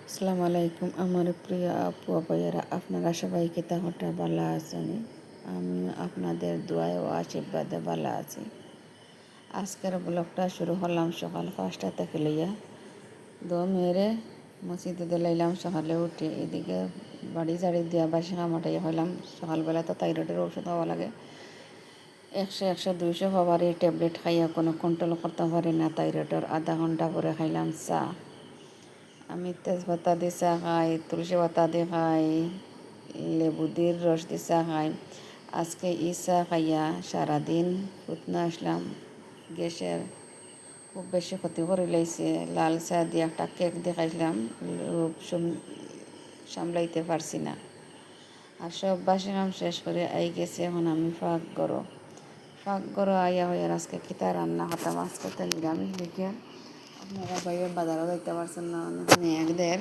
আসসালামু আলাইকুম আমার প্রিয় আপু ভাইয়েরা, আপনারা সবাই কেতা ভালো আছেন? আমি আপনাদের দোয়ায় ও আশীর্বাদে ভালো আছি। আজকের ব্লগটা শুরু হলাম সকাল 5টা থেকে লইয়া মেরে মসজিদে দিলাইলাম। সকালে উঠে এদিকে বাড়ি ঝাড়ি দিয়া বাসি কামাটাই হইলাম। সকালবেলা তো থাইরয়েডের ওষুধ হওয়া লাগে, 100 200 হওয়ারই ট্যাবলেট খাইয়া কোনো কন্ট্রোল করতে পারি না থাইরয়েডের। আধা ঘন্টা পরে খাইলাম চা। আমি তেজপাতা দিয়ে চা খাই, তুলসী পাতা দিয়ে খাই, লেবু দিয়ে রস দিয়ে চা খাই। আজকে ই চা খাইয়া সারাদিন ফুটনা আসলাম। গ্যাসের খুব বেশি ক্ষতি করে লাইছে। লাল চা দিয়ে একটা কেক দিয়ে খাইলাম, রূপ সামলাইতে পারছি না। আর সব বাসি কাম শেষ করে আই গেছে। এখন আমি ফাঁক গড়ো আইয়া হইয়ার আজকে কিতা রান্না হতাম। আজকে তো নিরামিষ দেখে আপনারা বাইরে বাজারও যাইতে পারছেন না, অনেকখানি একদের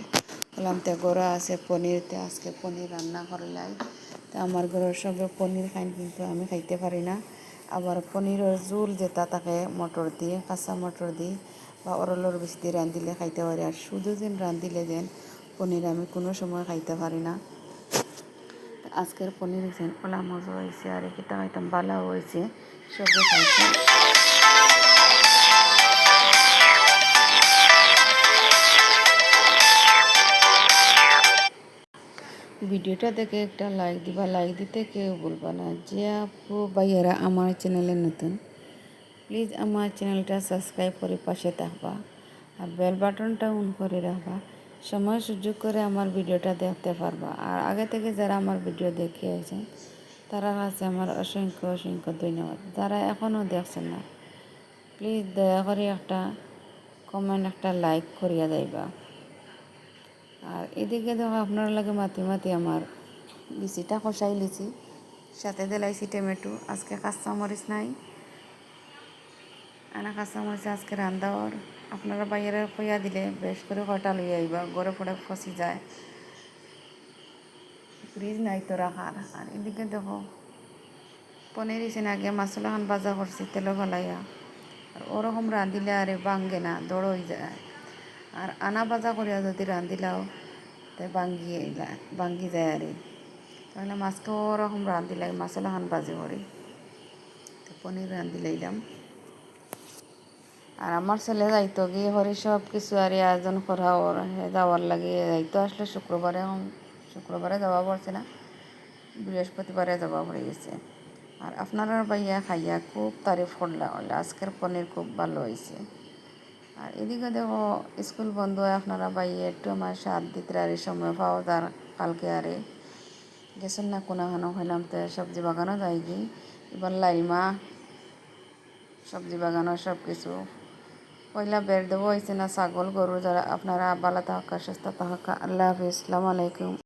বললাম তে গড়া আছে পনিরতে আজকে পনির রান্না করলাই। তো আমার ঘরের সবে পনির খাই, কিন্তু আমি খাইতে পারি না। আবার পনিরের জোল যেটা তাকে মটর দিয়ে, কাঁচা মটর দিয়ে বা অরলের বেশি দিয়ে রাঁধিলে খাইতে পারি। আর শুধু যেন রাঁধিলে যেন পনির আমি কোনো সময় খাইতে পারি না। আজকের পনির যেন ওলা মজা হয়েছে, আর কিতা খাইতাম বালাও হয়েছে, সবে খাইছে। ভিডিওটা দেখে একটা লাইক দিবা, লাইক দিতে কেউ বলবা না। যে আপু ভাইয়েরা আমার চ্যানেলে নতুন, প্লিজ আমার চ্যানেলটা সাবস্ক্রাইব করে পাশে থাকবা আর বেল বাটনটা অন করে রাখবা। সময় সুযোগ করে আমার ভিডিওটা দেখতে পারবা। আর আগে থেকে যারা আমার ভিডিও দেখে আছেন তারা কাছে আমার অসংখ্য ধন্যবাদ। যারা এখনও দেখছেন না, প্লিজ দয়া করে একটা কমেন্ট, একটা লাইক করিয়া যাইবা। আর এদিকে দেখো আপনার লাগে মাতি আমার লিচিটা কষাই লিচি, সাথে দিলাইছি টমেটো। আজকে কাঁচামরিচ নাই, আনা কাঁচামরিচ আজকে রান্দাওয়ার। আপনারা বাইরে কইয়া দিলে বেশ করে কটা লই আইবা, গড়ে পড়ে ফসি যায়, ফ্রিজ নাই তো রাখার। আর এদিকে দেখো পনির ইসেন আগে মশলা খান ভাজা করছি তেলে ফেলাইয়া। আর ওরকম রাঁধিলে আরে বাঙ্গে না, দড় হয়ে যায়। আর আনা ভাজা করিয়া যদি রাঁধিলাও তাই বাঙ্গি যায়। আর তাহলে মাছকে ওরকম রাঁধিলাই মশলা খান ভাজি করি, তো পনির রাঁধি লাইলাম। আর আমার ছেলে যাইতো গিয়ে হরি সব কিছু আর আয়োজন করা ওর যাওয়ার লাগে যাইতো। আসলে শুক্রবারে যাওয়া পড়ছে না, বৃহস্পতিবারে যাওয়া পড়ে গেছে। আর আপনারা ভাইয়া খাইয়া খুব তারিফ করলা, আজকের পনির খুব ভালো হয়েছে। আর এদিকে দেখো স্কুল বন্ধ হয়, আপনারা ভাইয়া একটু আমার সাথ দিতে আর সময় পাও। তার কালকে আরে গেছেন না কোনাখানো হইলাম, তো সবজি বাগানও যাই গিয়ে এবার লাইলমা সবজি বাগানও সব কিছু পয়লা বের দেবো হয়েছে না ছাগল গরু। যারা আপনারা ভালো থাকা সুস্থ থাকা, আল্লাহ হাফিজ, আসসালামু আলাইকুম।